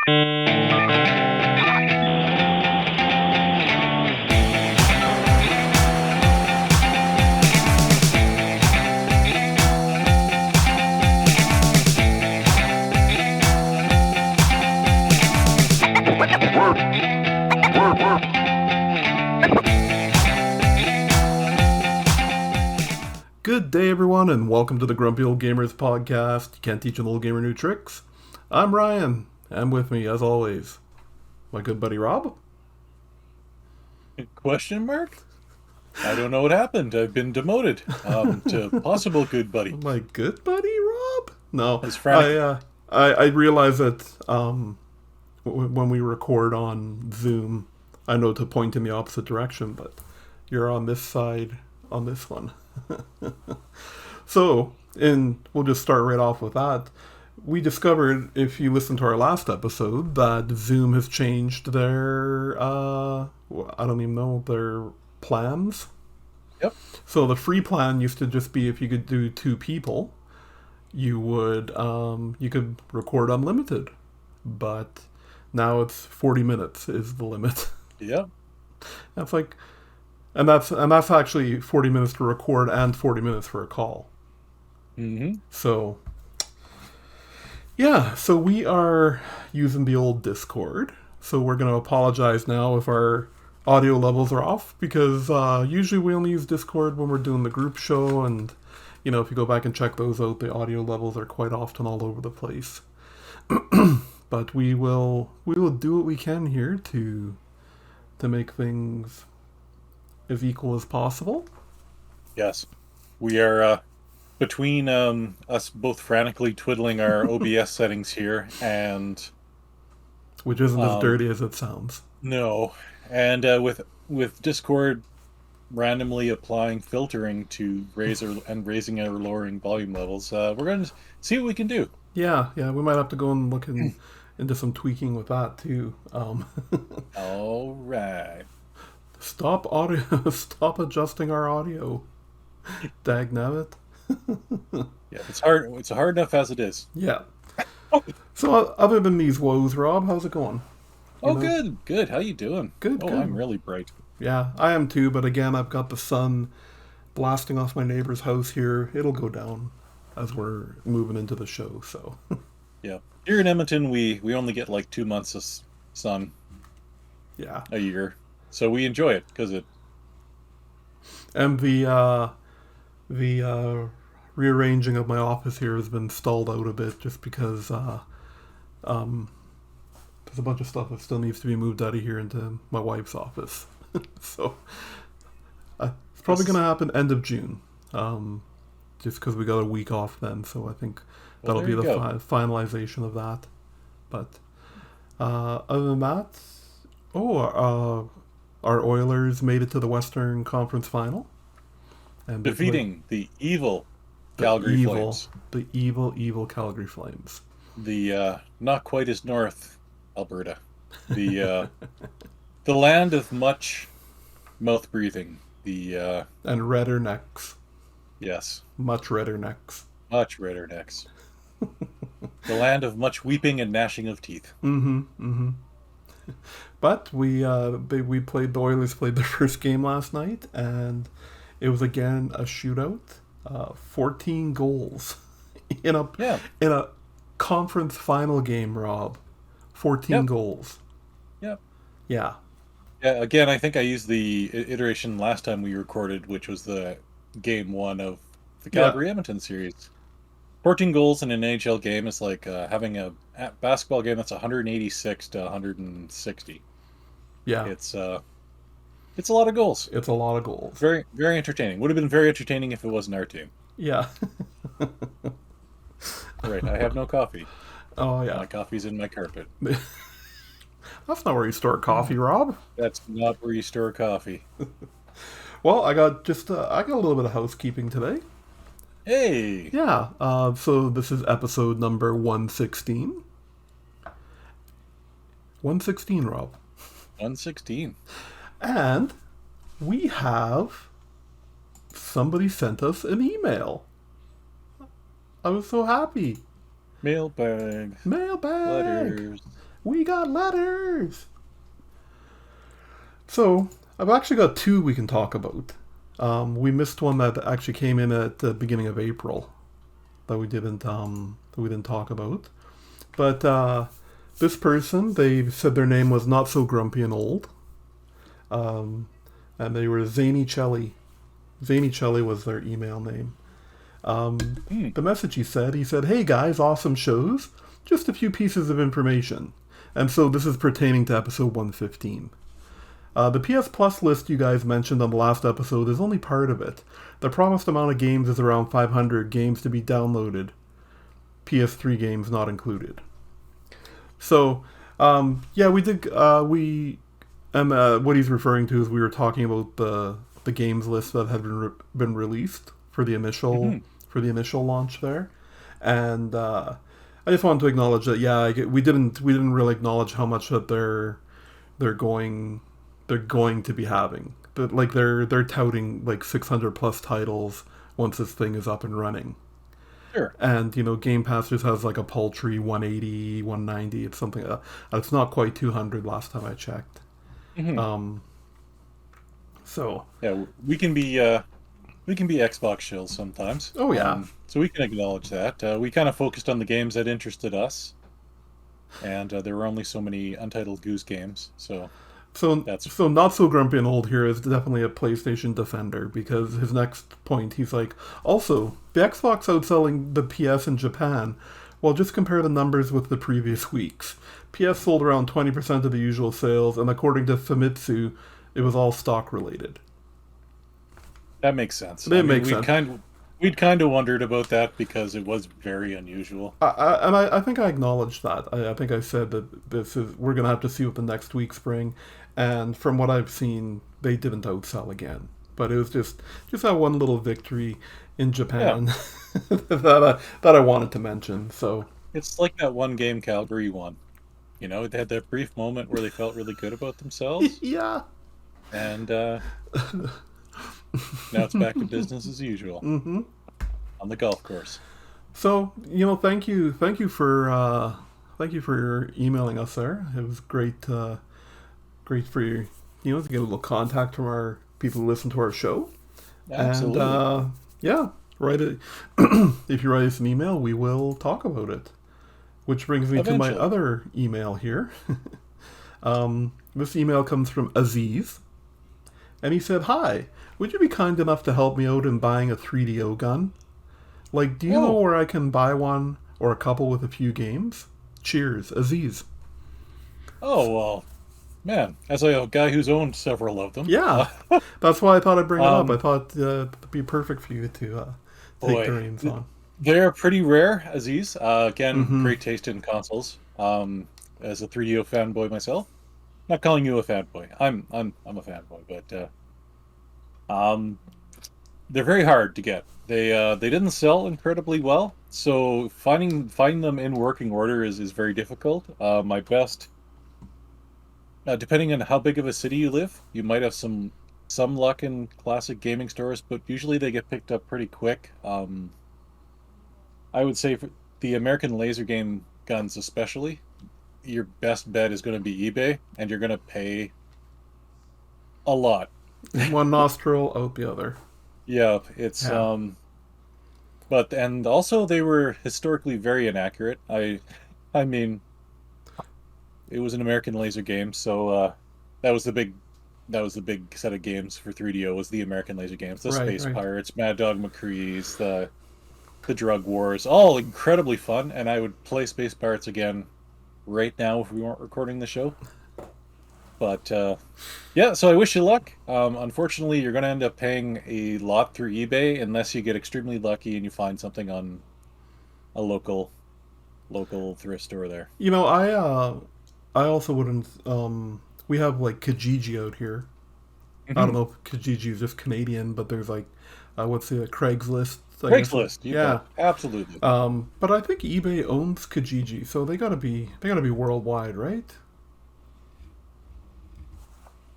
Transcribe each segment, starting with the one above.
Good day, everyone, and welcome to the Grumpy Old Gamers podcast. You can't teach an old gamer new tricks. I'm Ryan, and with me, as always, my good buddy Rob. Question mark? I don't know what happened. I've been demoted to possible good buddy. My good buddy Rob? No, frantic. I realize that when we record on Zoom, I know to point in the opposite direction, but you're on this side on this one. So, we'll just start right off with that. We discovered, if you listen to our last episode, that Zoom has changed their, I don't even know, their plans. Yep. So the free plan used to just be if you could do 2 people, you could record unlimited. But now it's 40 minutes is the limit. Yep. That's like... And that's actually 40 minutes to record and 40 minutes for a call. Mm-hmm. So, yeah. So we are using the old Discord. So we're going to apologize now if our audio levels are off. Because usually we only use Discord when we're doing the group show. And, if you go back and check those out, the audio levels are quite often all over the place. But we will do what we can here to make things as equal as possible. Yes. We are between us both frantically twiddling our OBS settings here, and which isn't as dirty as it sounds. No. And with Discord randomly applying filtering to raising or lowering volume levels, we're going to see what we can do. Yeah, we might have to go and look into some tweaking with that too. All right. Stop adjusting our audio. Dagnabbit. Yeah, it's hard. It's hard enough as it is. Yeah. So other than these woes, Rob, how's it going? Good. How you doing? Good. I'm really bright. Yeah, I am too. But again, I've got the sun blasting off my neighbor's house here. It'll go down as we're moving into the show. So. Yeah, here in Edmonton, we only get like 2 months of sun. Yeah. A year. So we enjoy it because it. And the rearranging of my office here has been stalled out a bit just because there's a bunch of stuff that still needs to be moved out of here into my wife's office. So it's probably going to happen end of June, just because we got a week off then. So I think that'll be the finalization of that. But other than that, our Oilers made it to the Western Conference Final. And defeating the evil Calgary Flames. The evil Calgary Flames. The not quite as north Alberta. The the land of much mouth breathing. And redder necks. Yes. Much redder necks. Much redder necks. The land of much weeping and gnashing of teeth. Mm-hmm. But the Oilers played their first game last night, and it was again a shootout. 14 goals in a conference final game, Rob. 14 goals. Yep. Yeah. Yeah. Again, I think I used the iteration last time we recorded, which was the game 1 of the Calgary Edmonton series. 14 goals in an NHL game is like having a basketball game that's 186 to 160. Yeah. It's a lot of goals. It's a lot of goals. Very, very entertaining. Would have been very entertaining if it wasn't our team. Yeah. Right. I have no coffee. Oh, yeah. My coffee's in my carpet. That's not where you store coffee, Rob. That's not where you store coffee. Well, I got a little bit of housekeeping today. Hey! Yeah, so this is episode number 116. 116, Rob. 116. And we have somebody sent us an email. I was so happy. Mailbag. Letters. We got letters! So, I've actually got two we can talk about. We missed one that actually came in at the beginning of April that we didn't talk about. But this person, they said their name was Not So Grumpy and Old. And they were Zany Chelly. Zany Chelly was their email name. The message he said, hey guys, awesome shows. Just a few pieces of information. And so this is pertaining to episode 115. The PS Plus list you guys mentioned on the last episode is only part of it. The promised amount of games is around 500 games to be downloaded. PS3 games not included. So, yeah, we did, what he's referring to is we were talking about the games list that had been released for the initial launch there. And, I just wanted to acknowledge that, yeah, we didn't really acknowledge how much that they're going to be having. But like they're touting like 600 plus titles once this thing is up and running. Sure. And Game Pass just has like a paltry 180, 190. It's something. It's not quite 200 last time I checked. So yeah, we can be Xbox shills sometimes. Oh yeah. So we can acknowledge that. We kind of focused on the games that interested us, and there were only so many Untitled Goose games. So Not So Grumpy and Old here is definitely a PlayStation defender, because his next point, he's like, also, the Xbox outselling the PS in Japan. Well, just compare the numbers with the previous weeks. PS sold around 20% of the usual sales, and according to Famitsu, it was all stock related. That makes sense. Makes sense. We'd kind of wondered about that because it was very unusual. I think I acknowledged that. I think I said that we're going to have to see what the next week's bring. And from what I've seen, they didn't outsell again. But it was just that one little victory in Japan that I wanted to mention. So it's like that one game Calgary won. It had that brief moment where they felt really good about themselves. Yeah. And now it's back to business as usual on the golf course. So thank you for emailing us there. It was great for you to get a little contact from our people who listen to our show. Absolutely. And write it. If you write us an email, we will talk about it. Which brings me to my other email here. This email comes from Aziz. And he said, hi, would you be kind enough to help me out in buying a 3DO gun? Like, do you know where I can buy one or a couple with a few games? Cheers, Aziz. Oh, well, man, as a guy who's owned several of them. Yeah, that's why I thought I'd bring it up. I thought it'd be perfect for you to take the reins on. They're pretty rare, Aziz. Again, great taste in consoles. As a 3DO fanboy myself, not calling you a fanboy. I'm a fanboy, but they're very hard to get. They didn't sell incredibly well, so finding them in working order is very difficult. My best, depending on how big of a city you live, you might have some luck in classic gaming stores, but usually they get picked up pretty quick. I would say for the American laser game guns especially, your best bet is going to be eBay, and you're going to pay a lot. One nostril out the other. Yeah, it's but and also they were historically very inaccurate. I mean, it was an American laser game, so that was the big set of games for 3DO was the American laser games, the Space Pirates, Mad Dog McCree's, the Drug Wars, all incredibly fun, and I would play Space Pirates again right now if we weren't recording the show. But yeah, so I wish you luck. Unfortunately, you're going to end up paying a lot through eBay unless you get extremely lucky and you find something on a local thrift store there. I also wouldn't. We have like Kijiji out here. I don't know if Kijiji is just Canadian, but there's like what's the Craigslist? Craigslist, yeah, absolutely. But I think eBay owns Kijiji, so they gotta be worldwide, right?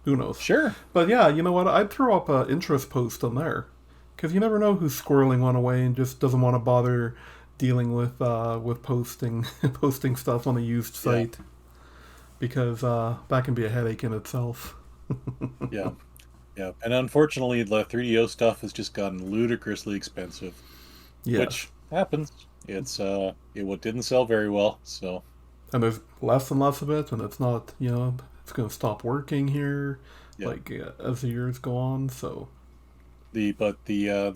Who knows? Sure. But yeah, you know what? I'd throw up an interest post on there, because you never know who's squirreling one away and just doesn't want to bother dealing with posting stuff on a used site. because that can be a headache in itself. Yeah, yeah. And unfortunately, the 3DO stuff has just gotten ludicrously expensive, Yes. which happens. It what didn't sell very well, so And there's less and less of it, and it's not, it's going to stop working here, yeah. like as the years go on. So The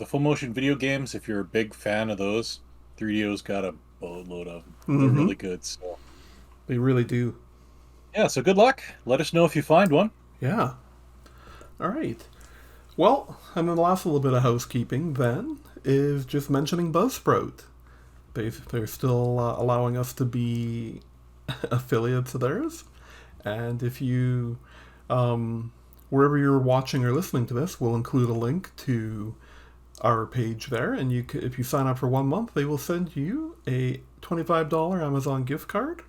full motion video games, if you're a big fan of those, 3DO's got a boatload of them. They're mm-hmm. really good. So They really do. yeah, so good luck. Let us know if you find one. Yeah. All right. Well, and then the last little bit of housekeeping then is just mentioning Buzzsprout. They're still allowing us to be affiliates of theirs. And if you, wherever you're watching or listening to this, we'll include a link to our page there. And if you sign up for 1 month, they will send you a $25 Amazon gift card.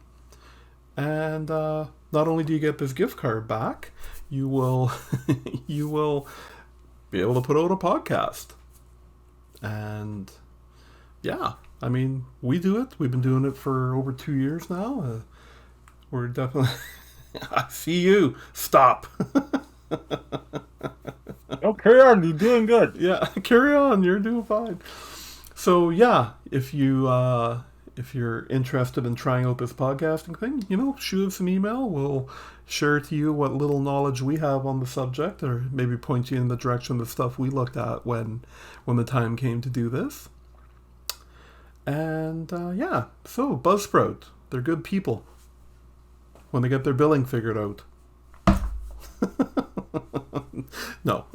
And not only do you get this gift card back, you will you will be able to put out a podcast. And yeah, I mean, we do it. We've been doing it for over 2 years now. We're definitely. I see you. Stop. Oh, carry on. You're doing good. Yeah, carry on. You're doing fine. So yeah, if you're interested in trying out this podcasting thing, shoot us an email. We'll share to you what little knowledge we have on the subject, or maybe point you in the direction of the stuff we looked at when the time came to do this. And yeah, so Buzzsprout, they're good people when they get their billing figured out. No.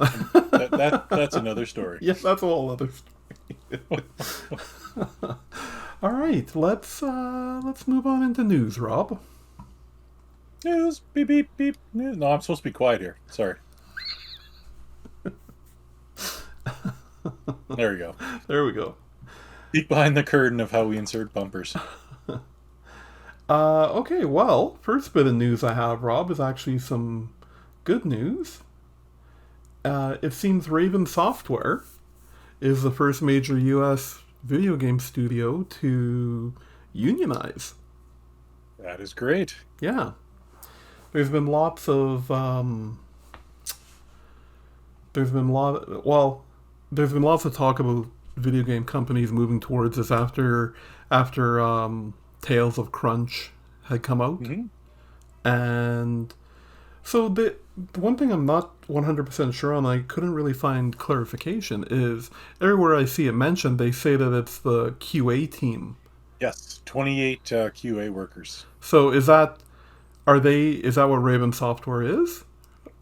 That's another story. Yes, that's a whole other story. All right, let's move on into news, Rob. News, beep, beep, beep. News. No, I'm supposed to be quiet here. Sorry. There we go. There we go. Peek behind the curtain of how we insert bumpers. Okay, well, first bit of news I have, Rob, is actually some good news. It seems Raven Software is the first major U.S. video game studio to unionize. That is great. Yeah. There's been lots of there's been lots of talk about video game companies moving towards this after Tales of Crunch had come out. Mm-hmm. And so the one thing I'm not 100% sure on, I couldn't really find clarification, is everywhere I see it mentioned, they say that it's the QA team. Yes, 28 QA workers. So is that what Raven Software is?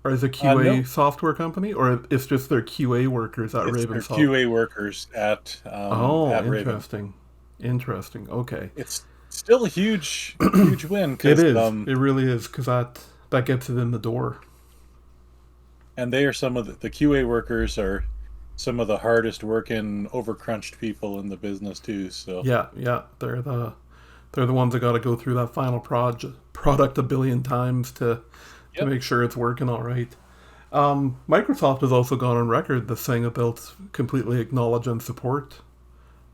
Or is it a QA No. software company? Or it's just their QA workers at Raven Software? QA workers at interesting. Raven. Interesting. Okay. It's still a huge win. It is. It really is, because that gets it in the door. And they are some of the QA workers are some of the hardest working, overcrunched people in the business too. So yeah, they're the ones that got to go through that final product a billion times to make sure it's working all right. Microsoft has also gone on record as saying that they'll completely acknowledge and support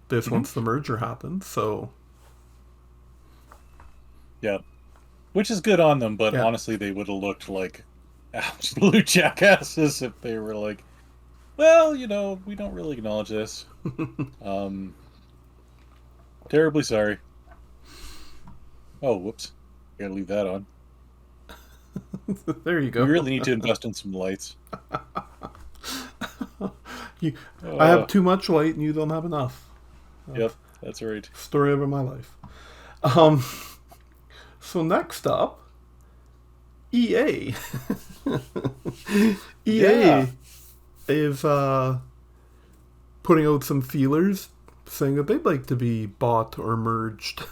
this once the merger happens. So yeah, which is good on them. But honestly, they would have looked like absolute jackasses if they were like, well, we don't really acknowledge this. Terribly sorry. Oh, whoops. Gotta leave that on. There you go. We really need to invest in some lights. I have too much light and you don't have enough. Yep, that's right. Story of my life. So next up, EA. EA is putting out some feelers saying that they'd like to be bought or merged.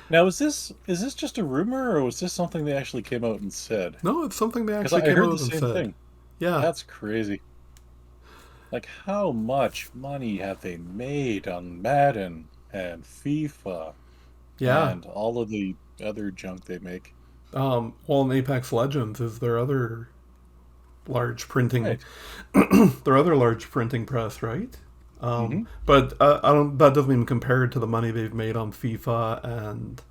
Now, is this just a rumor, or was this something they actually came out and said? No, it's something they actually came out and said. Thing. Yeah, that's crazy. Like, how much money have they made on Madden and FIFA? Yeah, and all of the other junk they make. Well, and Apex Legends is their other large printing, their other large printing press, right? But I don't. That doesn't even compare to the money they've made on FIFA and.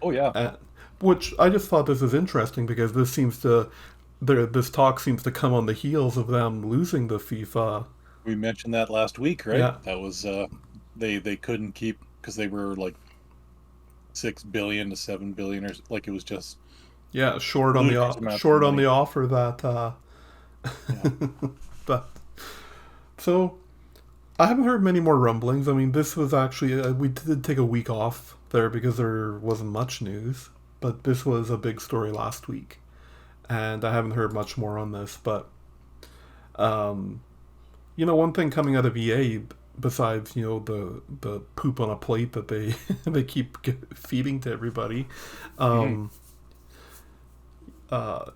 Oh yeah. Which I just thought this was interesting because this talk seems to come on the heels of them losing the FIFA. We mentioned that last week, right? Yeah, That was they couldn't keep because they were like 6 billion to 7 billion, or like it was just yeah, ludicrous amounts of short on the money. offer that. Yeah. But so I haven't heard many more rumblings. I mean, this was actually we did take a week off there because there wasn't much news, but this was a big story last week, and I haven't heard much more on this. But um, one thing coming out of EA, besides the poop on a plate that they they keep feeding to everybody, Hmm. um, uh,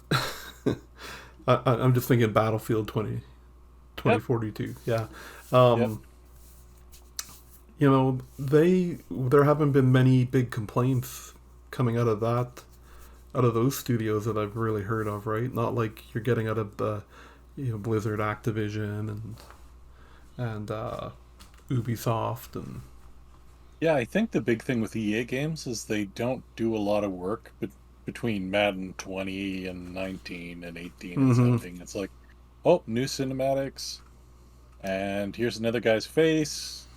I'm just thinking Battlefield 20 Yep. 2042. Yeah. Yep. Um, there haven't been many big complaints coming out of those studios that I've really heard of, right? Not like you're getting out of the Blizzard, Activision, and Ubisoft, and Yeah, I think the big thing with EA games is they don't do a lot of work between Madden 20 and 19 and 18 and mm-hmm. 17. It's like, oh, new cinematics, and here's another guy's face.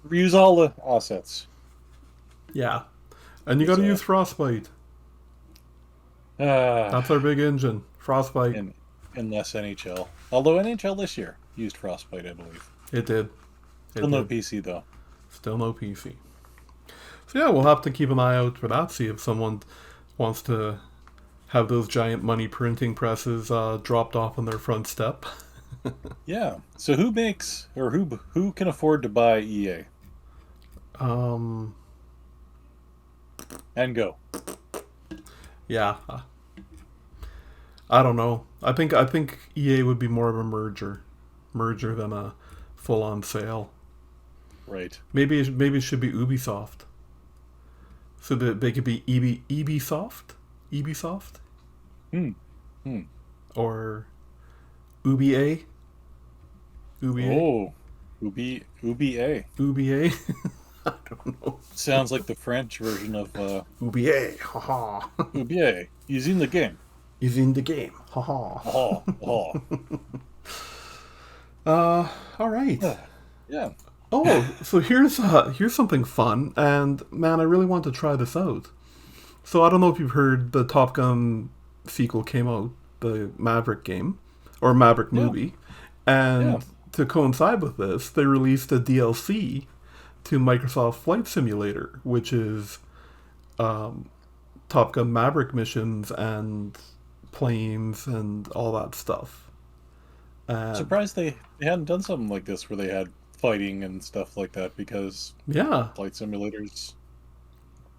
Reuse all the assets. Yeah, and you got It's to use Frostbite. uh, That's our big engine, Frostbite. in in less NHL. Although NHL this year used Frostbite, I believe. It did, Still it no did. PC though. Still no PC. So yeah, we'll have to keep an eye out for that. See if someone wants to have those giant money printing presses dropped off on their front step. Yeah. So who makes or who can afford to buy EA Um, and go? yeah, I don't know. I think EA would be more of a merger than a full on sale. Right. Maybe it should be Ubisoft, so that they could be Ubisoft, Hmm. Hmm. or UBA, UBA, Oh, Ubi A. UBA. I don't know. Sounds like the French version of UBA, haha, Ubi A. He's in the game. is in the game, haha. Oh, oh. All right. Yeah. Oh, so here's something fun, and man, I really want to try this out. So I don't know if you've heard the Top Gun sequel came out, the Maverick game or Maverick Yeah. movie, Yeah. and to coincide with this, they released a DLC to Microsoft Flight Simulator, which is um, Top Gun Maverick missions and planes and all that stuff. And Surprised they hadn't done something like this where they had fighting and stuff like that because yeah, Flight Simulator's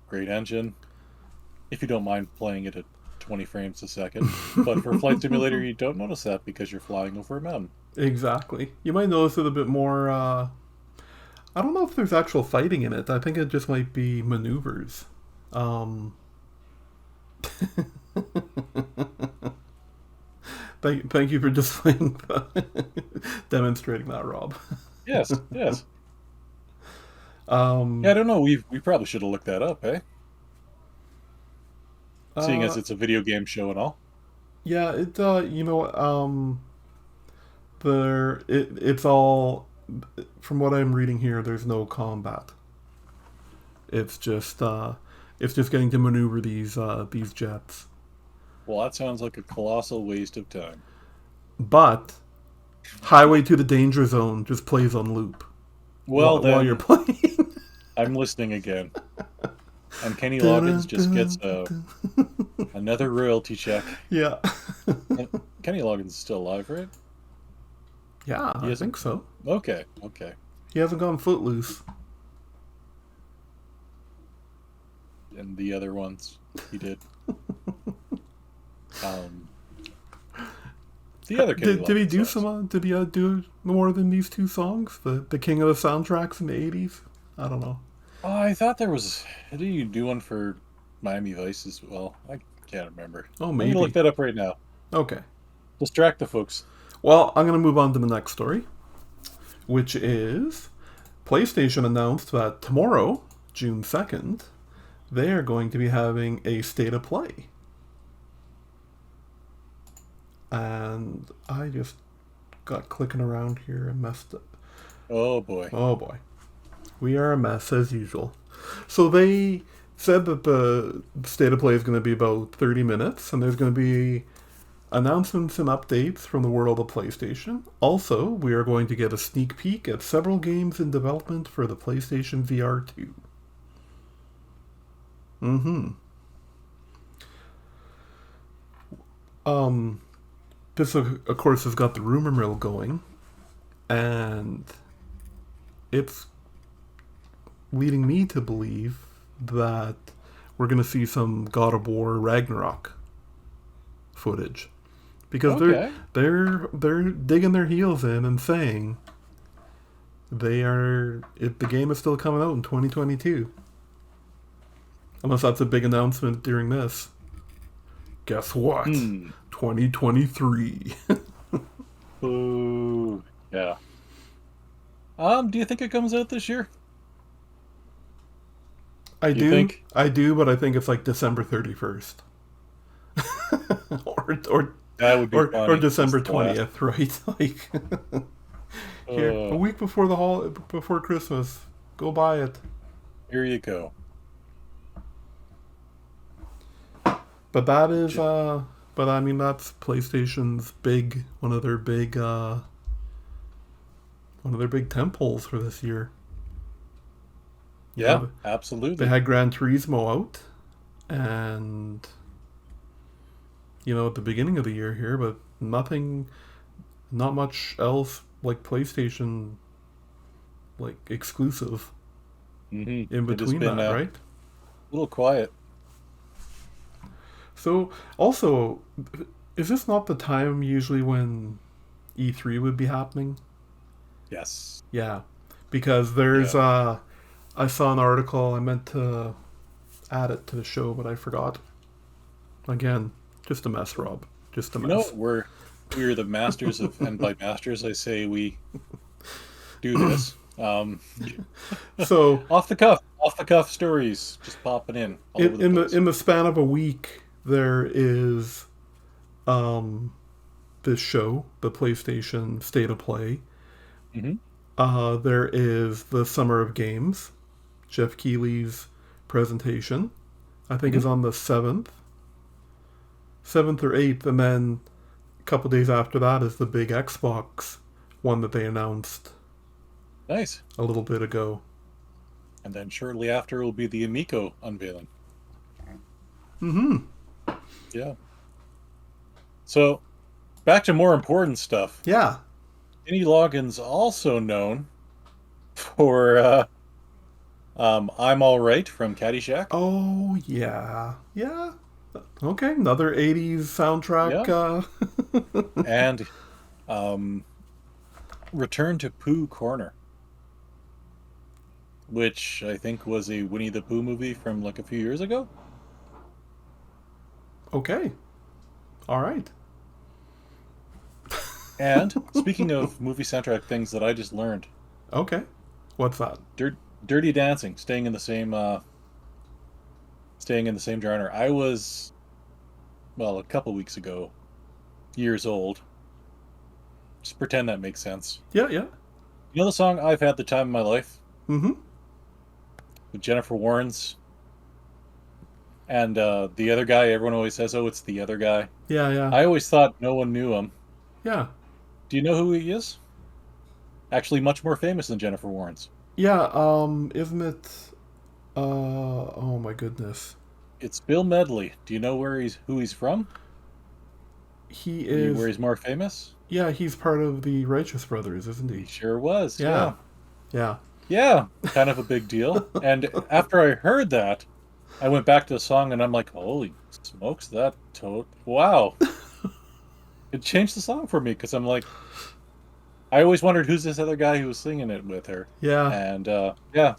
great engine. If you don't mind playing it at 20 frames a second. But for Flight Simulator, you don't notice that because you're flying over a mountain. exactly. You might notice it a bit more. I don't know if there's actual fighting in it. I think it just might be maneuvers. Um, thank you for displaying demonstrating that, Rob. Yes, yes. Yeah, I Um, don't know. We probably should have looked that up, eh? Seeing as uh, it's a video game show and all. yeah, it's all from what I'm reading here. There's no combat. It's just getting to maneuver these jets. Well, that sounds like a colossal waste of time. But Highway to the Danger Zone just plays on loop Well, while you're then playing. I'm listening again. And Kenny Loggins Dun, just gets dun, dun. another royalty check. Yeah. And Kenny Loggins is still alive, right? Yeah, He I hasn't. think so. Okay, okay. He hasn't gone footloose. And the other ones he did. Um, the other Kenny Did he Loggins do songs. did he do more than these two songs? The king of the soundtracks in the 80s? I don't know. Oh, I thought there was. Did you do one for Miami Vice as well? I can't remember. Oh, I'm gonna look maybe. that up right now. Okay. Distract the folks. Well, I'm going to move on to the next story, which is PlayStation announced that tomorrow, June 2nd, they are going to be having a state of play. And I just got clicking around here and messed up. Oh boy. Oh boy. We are a mess as usual. So they said that the state of play is going to be about 30 minutes, and there's going to be announcements and updates from the world of PlayStation. Also, we are going to get a sneak peek at several games in development for the PlayStation VR 2. Mm-hmm. This, of course, has got the rumor mill going, and it's leading me to believe that we're going to see some God of War Ragnarok footage, because Okay. they're digging their heels in and saying the game is still coming out in 2022, unless that's a big announcement during this. Guess what? 2023. Ooh, yeah. Do you think it comes out this year? I You do, think? but I think it's like December 31st, or That would be or funny. December Just to laugh. 20th, right? Like here, a Uh, week before before Christmas, go buy it. Here you go. But that is, but I mean that's PlayStation's one of their big temples for this year. You Yeah, know, they absolutely. had Gran Turismo out, and at the beginning of the year here, but not much else like PlayStation, like exclusive in It has between been that, a right? little quiet. So also, is this not the time usually when E3 would be happening? Yes. Yeah, because there's Yeah. I saw an article. I meant to add it to the show, but I forgot. Again, just a mess, Rob. Just a You know, mess. we're the masters of, and by masters I say we do this. So Off the cuff stories just popping in all over the in the place. in the span of a week, there is um, this show, the PlayStation State of Play. Hmm. There is the Summer of Games, Jeff Keighley's presentation. I think Hmm. is on the 7th or 8th, and then a couple days after that is the big Xbox one that they announced Nice. a little bit ago. And then shortly after will be the Amico unveiling. Mm-hmm. Yeah. So back to more important stuff. Yeah. Kenny Loggins also known for I'm All Right from Caddyshack. Oh yeah. Yeah. Okay. Another '80s soundtrack. Yeah. And um, Return to Pooh Corner, which I think was a Winnie the Pooh movie from like a few years ago. Okay. All right. And speaking of movie soundtrack things that I just learned, Okay. What's that? Dirty Dancing, staying in the same genre. I was, well, a couple weeks ago, years old. Just pretend that makes sense. Yeah. Yeah. You know the song "I've Had the Time of My Life" Mm-hmm. with Jennifer Warnes and the other guy? Everyone always says, "Oh, it's the other guy." Yeah. Yeah. I always thought no one knew him. Yeah. Do you know who he is? Actually, much more famous than Jennifer Warnes. Yeah. Isn't it? Oh my goodness. It's Bill Medley. Do you know who he's from? He Where is. he's more famous? Yeah. He's part of the Righteous Brothers, isn't He he? sure was. Yeah. Yeah. Yeah. Yeah, kind of a big deal. And after I heard that, I went back to the song and I'm like, holy smokes, wow. It changed the song for me because I'm like, I always wondered who's this other guy who was singing it with her. Yeah. And yeah,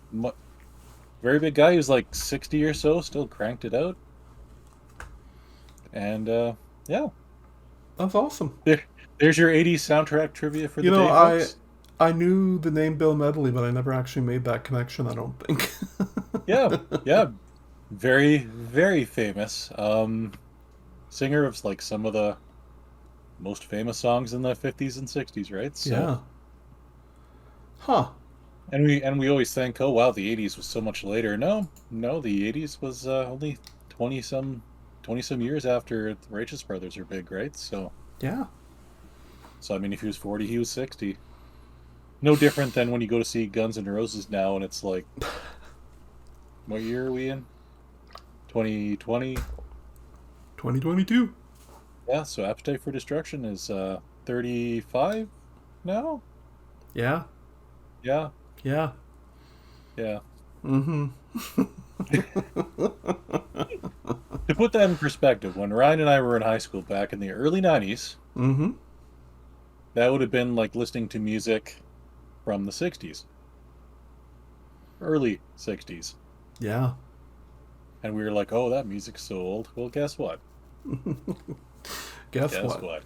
very big guy. He was like 60 or so, still cranked it out. And yeah, That's awesome. there's your 80s soundtrack trivia for You the know, day, folks. I knew the name Bill Medley, but I never actually made that connection. I don't think. Yeah, yeah. very, very famous. Singer of like some of the most famous songs in the 50s and 60s, right? So, Yeah. Huh. and we always think, oh wow, the 80s was so much later. No, no, the 80s was only 20 some years after the Righteous Brothers are big, right? Yeah. So I mean, if he was 40, he was 60. No different than when you go to see Guns N' Roses now, and it's like, what year are we in? 2020. 2022. Yeah, so Appetite for Destruction is 35 now. Yeah. Yeah, Yeah. yeah. Mm-hmm. To put that in perspective, when Ryan and I were in high school back in the early 90s, Mm-hmm. that would have been like listening to music from the 60s, early 60s. Yeah. And we were like, oh, that music's so old. Well, guess what? Guess Guess what? what?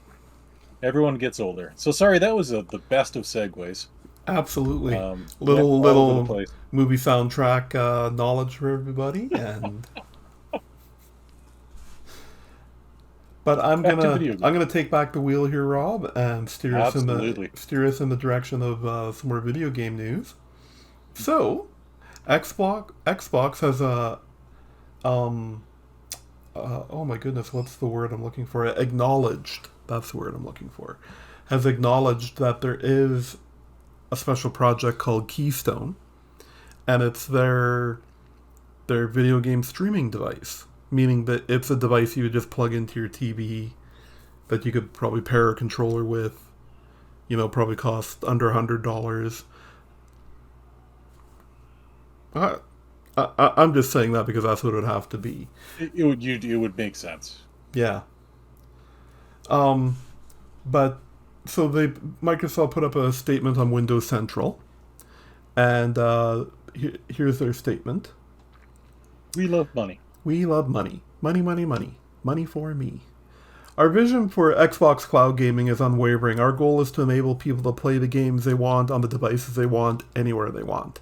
Everyone gets older. So sorry, that was the best of segues. Absolutely. Went Little all over the little place. movie soundtrack knowledge for everybody, and but Back to video I'm games. gonna take back the wheel here, Rob, and Absolutely. steer us in the direction of some more video game news. So, Xbox has a um oh my goodness, what's the word I'm looking for? Acknowledged. That's the word I'm looking for. Has acknowledged that there is a special project called Keystone, and it's their video game streaming device, meaning that it's a device you would just plug into your TV that you could probably pair a controller with. Probably cost under $100. I, I'm just saying that because that's what it would have to be. It would make sense. Yeah. Um, but so Microsoft put up a statement on Windows Central, and here's their statement. We love money. We love money. Money, money, money. Money for me. Our vision for Xbox Cloud Gaming is unwavering. Our goal is to enable people to play the games they want on the devices they want, anywhere they want.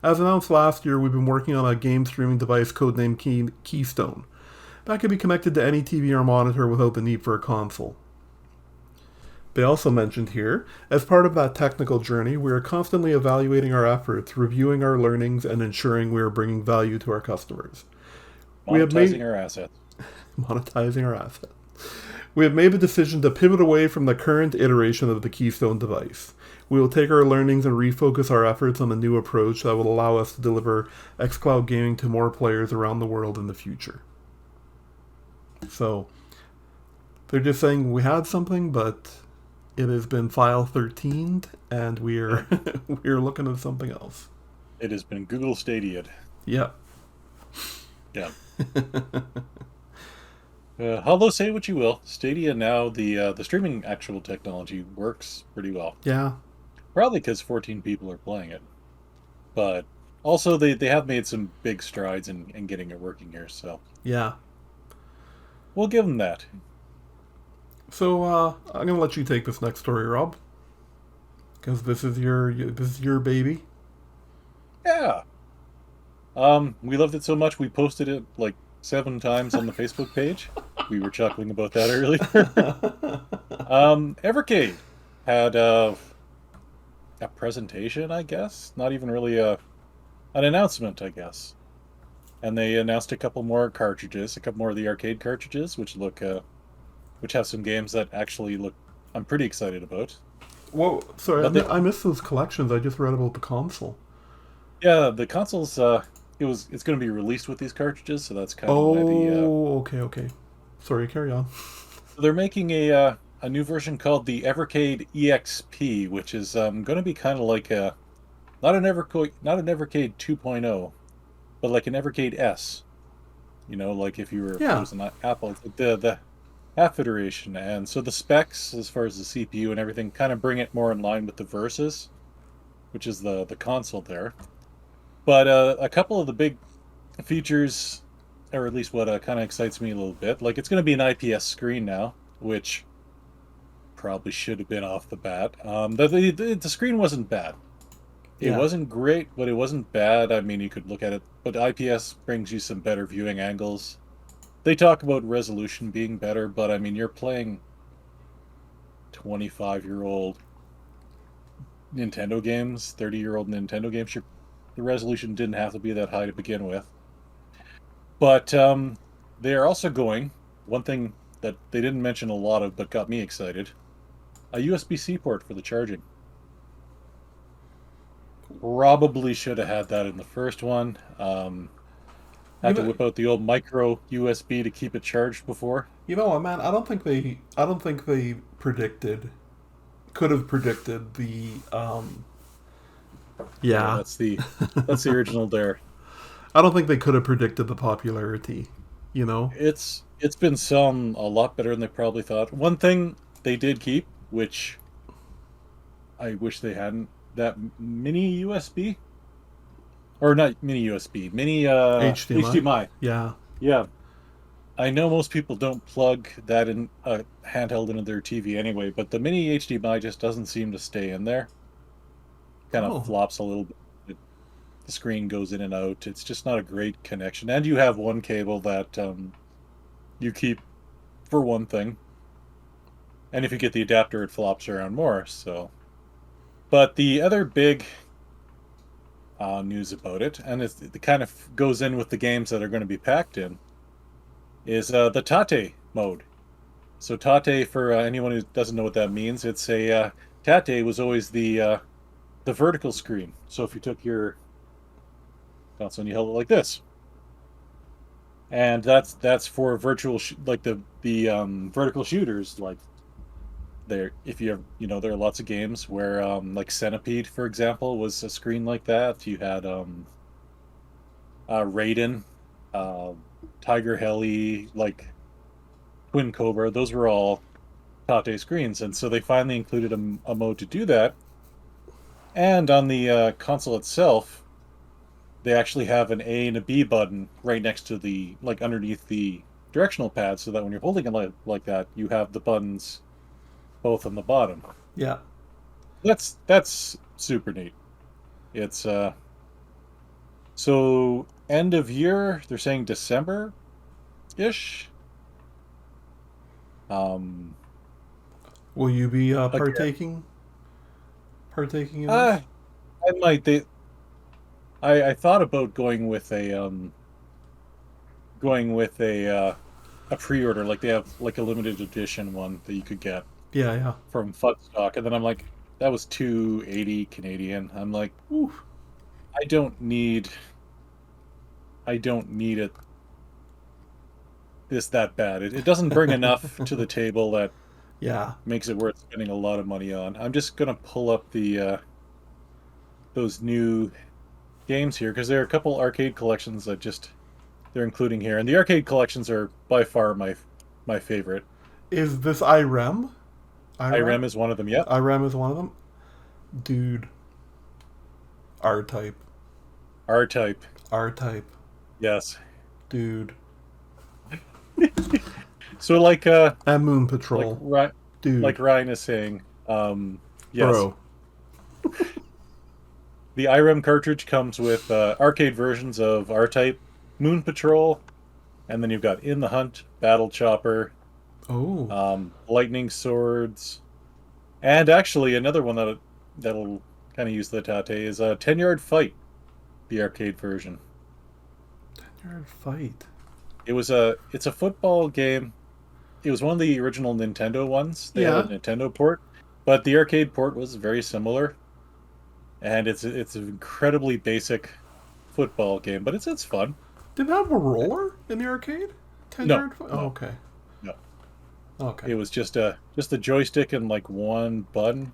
As announced last year, we've been working on a game streaming device codenamed Keystone that can be connected to any TV or monitor without the need for a console. They also mentioned here, as part of that technical journey, we are constantly evaluating our efforts, reviewing our learnings, and ensuring we are bringing value to our customers. We have Monetizing made our assets. monetizing our asset. We have made the decision to pivot away from the current iteration of the Keystone device. We will take our learnings and refocus our efforts on a new approach that will allow us to deliver xCloud gaming to more players around the world in the future. So, they're just saying we had something, but it has been file 13'd, and we're we're looking at something else. It has been Google Stadia'd. Yep. Yeah. Although say what you will, Stadia now the streaming actual technology works pretty well. Yeah. Probably because 14 people are playing it, but also they have made some big strides in getting it working here. So Yeah. we'll give them that. So I'm gonna let you take this next story, Rob, because this is your baby. Yeah. We loved it so much we posted it like 7 times on the Facebook page. We were chuckling about that earlier. Evercade had a presentation, I guess. Not even really an announcement, I guess. And they announced a couple more cartridges, a couple more of the arcade cartridges, which have some games that actually look I'm pretty excited about. Whoa, sorry, But they, I missed those collections. I just read about the console. yeah, the consoles it's going to be released with these cartridges, so that's kind of why Oh, okay, okay. Sorry, carry on. they're making a new version called the Evercade EXP, which is going to be kind of like a not an Evercade 2.0, but like an Evercade S. Like if it Yeah, was an Apple, it's like the half iteration, and so the specs as far as the CPU and everything kind of bring it more in line with the Versus, which is the console there. But a couple of the big features, or at least what kind of excites me a little bit, like it's going to be an IPS screen now, which probably should have been off the bat. The screen wasn't bad. It Yeah. wasn't great, but it wasn't bad. I mean, you could look at it, but IPS brings you some better viewing angles. They talk about resolution being better, but I mean, you're playing 25-year-old Nintendo games, 30-year-old Nintendo games. The resolution didn't have to be that high to begin with. But they are also going, one thing that they didn't mention a lot of but got me excited, a USB-C port for the charging. Probably should have had that in the first one. You Had to know, whip out the old micro USB to keep it charged before. you know what, man? I don't think they could have predicted the. Yeah, Yeah. that's the original there. I don't think they could have predicted the popularity. You know. It's been selling a lot better than they probably thought. One thing they did keep, which I wish they hadn't, that mini USB or not mini USB, mini HDMI. HDMI. Yeah. Yeah, I know most people don't plug that in a handheld into their TV anyway, but the mini HDMI just doesn't seem to stay in there. Kind of Oh. flops a little bit. The screen goes in and out. It's just not a great connection. And you have one cable that you keep for one thing. And if you get the adapter, it flops around more. So, but the other big news about it, and it kind of goes in with the games that are going to be packed in, is the Tate mode. So Tate, for anyone who doesn't know what that means, it's a Tate was always the vertical screen. So if you took your console and you held it like this, and that's for virtual like the vertical shooters, like there, if you have, there are lots of games where like Centipede, for example, was a screen like that. You had Raiden, uh Tiger Heli, like Twin Cobra. Those were all Tate screens, and so they finally included a mode to do that. And on the console itself, they actually have an A and a B button right next to the, like, underneath the directional pad, so that when you're holding it like that, you have the buttons both on the bottom. Yeah. That's super neat. It's so end of year, they're saying December ish. Um, Will you be again, partaking in this? I might. I thought about going with a pre-order, like they have like a limited edition one that you could get Yeah. Yeah. from Fudstock, and then I'm like, that was 280 Canadian. I'm like, Oof. I don't need it that bad. It doesn't bring enough to the table that Yeah. makes it worth spending a lot of money on. I'm just gonna pull up the those new games here because there are a couple arcade collections that just they're including here, and the arcade collections are by far my favorite. Is this IREM? IREM? IREM is one of them. Yep. IREM is one of them. Dude. R type. R Type. R type. Yes. Dude. So And Moon Patrol. Dude. like Ryan is saying, yes, Bro. the IREM cartridge comes with arcade versions of R Type, Moon Patrol, and then you've got In the Hunt, Battle Chopper, Oh. Lightning Swords, and actually another one that'll kind of use the Tate is a 10-Yard Fight, the arcade version. 10-yard fight. It's a football game. It was one of the original Nintendo ones. They had Yeah. a Nintendo port, but the arcade port was very similar, and it's an incredibly basic football game, but it's fun. Did it have a roller in the arcade? 10 No, yard fight? Oh, no, okay. no. Okay. It was just a joystick and like one button.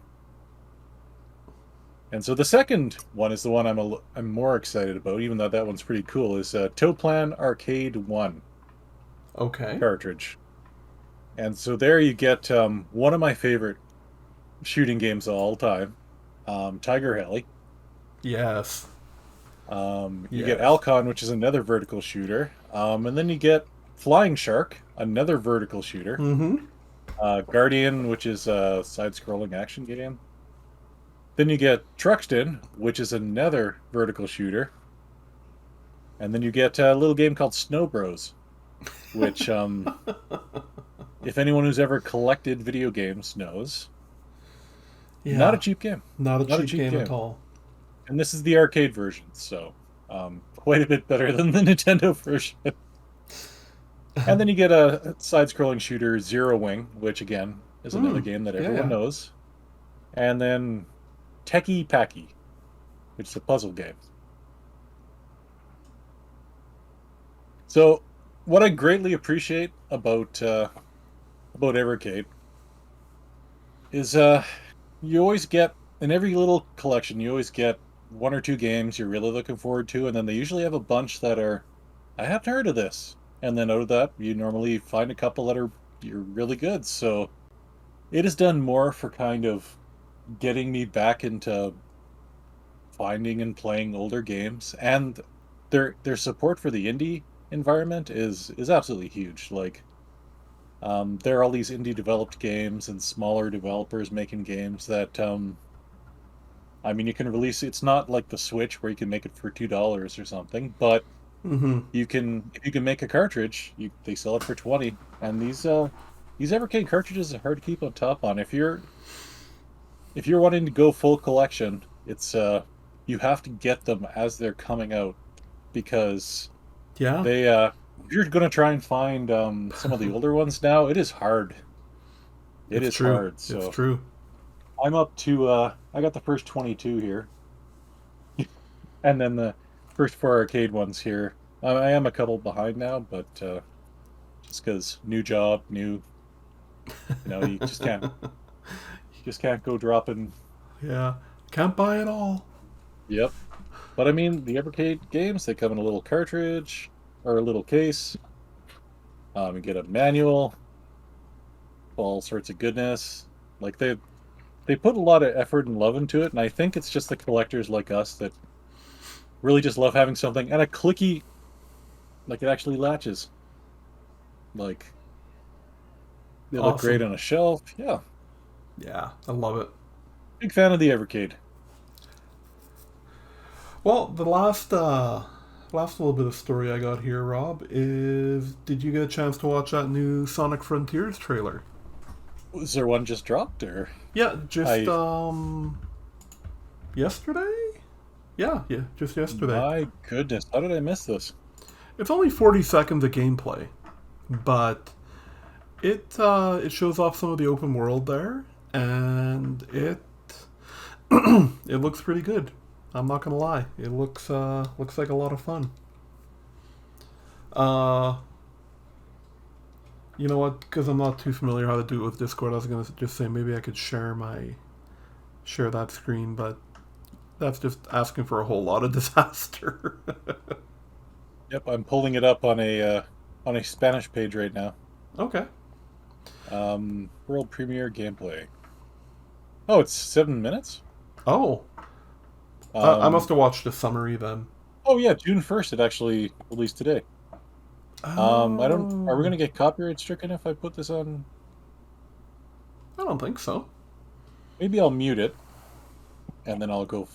And so the second one is the one I'm more excited about, even though that one's pretty cool. Is Toplan Arcade 1 Okay. cartridge. And so there you get one of my favorite shooting games of all time, Tiger Heli. Yes. You get Yes. Alcon, which is another vertical shooter, and then you get Flying Shark, another vertical shooter. Mm-hmm. Guardian, which is a side-scrolling action game. Then you get Truxton, which is another vertical shooter. And then you get a little game called Snow Bros, which, if anyone who's ever collected video games knows, not a Yeah, cheap game. not a Not a cheap cheap game at game. all. And this is the arcade version, so quite a bit better than the Nintendo version. And then you get a side-scrolling shooter, Zero Wing, which again is another Hmm. game that Yeah, everyone yeah. knows. And then Techie Packy, which is a puzzle game. So, what I greatly appreciate about Evercade is you always get in every little collection you always get one or two games you're really looking forward to, and then they usually have a bunch that are I haven't heard of this, and then out of that you normally find a couple that are you're really good. So it has done more for kind of getting me back into finding and playing older games, and their support for the indie environment is absolutely huge. Like, there are all these indie developed games and smaller developers making games that, I mean, you can release. It's not like the Switch where you can make it for $2 or something, but Mm-hmm. you can if you can make a cartridge, they sell it for 20. And these Evercade cartridges are hard to keep on top on. If you're wanting to go full collection, it's you have to get them as they're coming out, because Yeah, they if you're going to try and find some of the older ones now, it is hard. It it's is true. hard. It's So true. I'm up to I got the first 22 here, and then the first four arcade ones here. I am a couple behind now, but just because new job, new, you just can't go dropping. Yeah, can't buy it all. Yep. But I mean, the Evercade games, they come in a little cartridge or a little case. You get a manual, all sorts of goodness. Like, they put a lot of effort and love into it, and I think it's just the collectors like us that really just love having something and a clicky, like it actually latches. Like, they look great Awesome. on a shelf. Yeah, Yeah, I love it. big fan of the Evercade. Well, the last little bit of story I got here, Rob, is did you get a chance to watch that new Sonic Frontiers trailer? Was there one just dropped, or Yeah, just I? yesterday. Yeah, just yesterday. My goodness, how did I miss this? It's only 40 seconds of gameplay, but it shows off some of the open world there, and it looks pretty good. I'm not gonna lie. It looks like a lot of fun. Uh, you know what? Because I'm not too familiar how to do it with Discord, I was gonna just say maybe I could share that screen, but that's just asking for a whole lot of disaster. Yep, I'm pulling it up on a Spanish page right now. Okay. World premiere gameplay. Oh, it's 7 minutes. Oh, I must Um, have watched a summary then. oh yeah, June 1st. It actually released today. I don't. Are we Oh, gonna get copyright stricken if I put this on? I don't think so. Maybe I'll mute it and then I'll go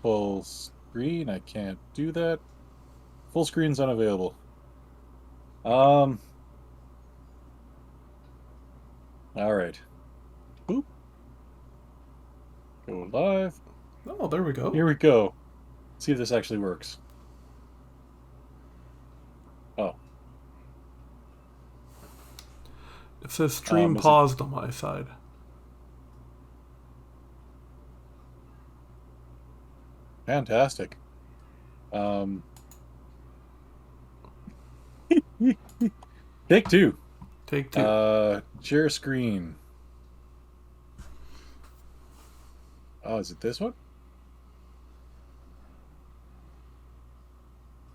full screen. I can't do that. Full screen's unavailable. Um. All right. Boop. Go live. Oh, there we go. Here we go. See if this actually works. Oh. It says stream Is it paused on my side. fantastic? Um. Take two. Take two. Share screen. Oh, is it this one?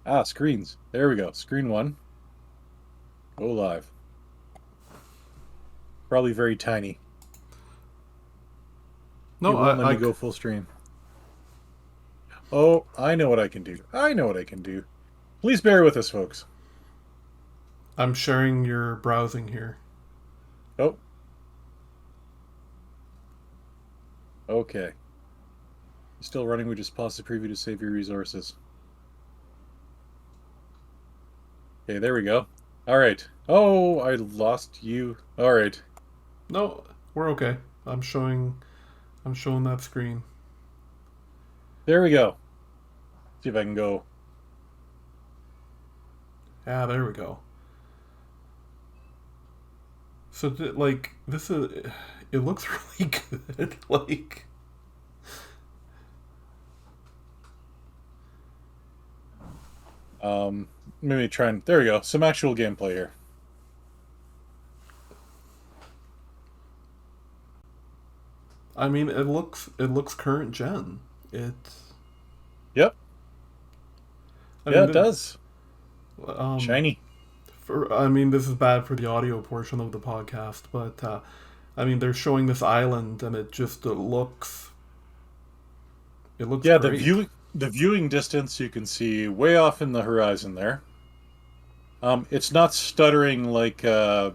Ah, screens. There we go. Screen one. Go live. Probably very tiny. It No, won't let me go full screen. Oh, I know what I can do. I know what I can do. Please bear with us, folks. I'm sharing your browsing here. Oh, okay. Still running. We just pause the preview to save your resources. Okay, there we go. All right. Oh, I lost you. All right. No, we're okay. I'm showing that screen. There we go. See if I can go. Yeah, there we go. So like this is, it looks really good. Like Maybe try and there we go. Some actual gameplay here. I mean, it looks current gen. It. Yep. I Yeah, mean, it does. Shiny. I mean, this is bad for the audio portion of the podcast, but I mean, they're showing this island, and it looks Yeah, great. the viewing distance you can see way off in the horizon there. It's not stuttering like the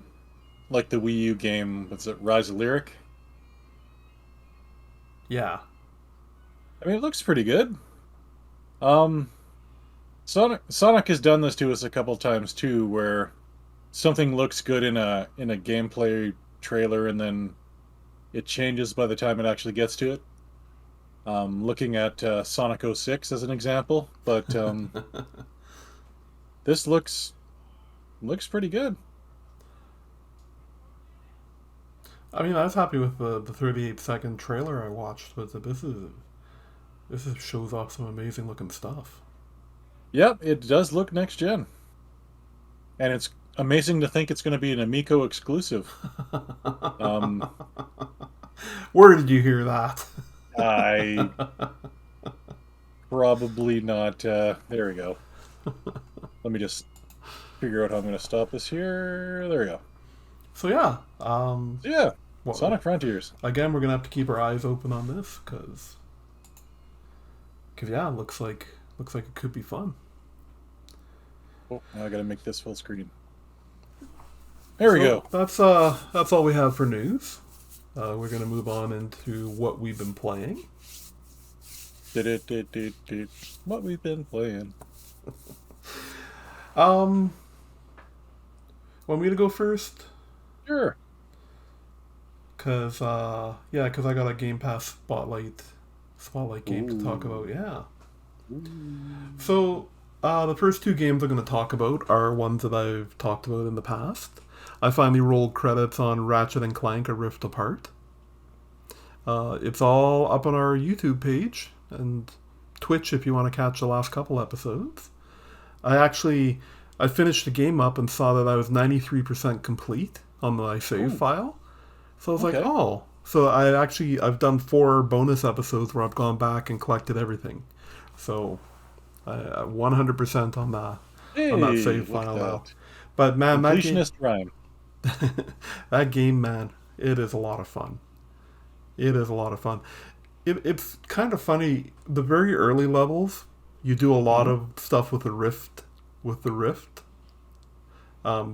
Wii U game. What's it? Rise of Lyric. Yeah, I mean, it looks pretty good. Um, Sonic has done this to us a couple times too, where something looks good in a gameplay trailer and then it changes by the time it actually gets to it. Looking at Sonic 06 as an example, but this looks pretty good. I mean, I was happy with the 38-second trailer I watched, but this shows off some amazing looking stuff. Yep, it does look next gen, and it's amazing to think it's going to be an Amico exclusive. Um, Where did you hear that? I probably not. There we go. Let me just figure out how I'm going to stop this here. There we go. So yeah, So yeah, well, Sonic Frontiers. again, we're gonna have to keep our eyes open on this because yeah, it looks like it could be fun. Oh, now I got to make this full screen. There we So go. that's all we have for news. We're gonna move on into what we've been playing. What we've been playing. Um, want me to go first? Sure. Cause I got a Game Pass spotlight game to talk Ooh. about. Yeah. Ooh. So the first two games I'm going to talk about are ones that I've talked about in the past. I finally rolled credits on Ratchet and Clank: A Rift Apart. It's all up on our YouTube page and Twitch if you want to catch the last couple episodes. I finished the game up and saw that I was 93% complete on my save Ooh. file. So I was like, Okay. oh. So I've done 4 bonus episodes where I've gone back and collected everything. So I 100% on that Hey, save look at file now. that. But man, Completionist rhyme. that game, man, it is a lot of fun. It is a lot of fun. It's kind of funny. The very early levels, you do a lot Hmm. of stuff with the rift.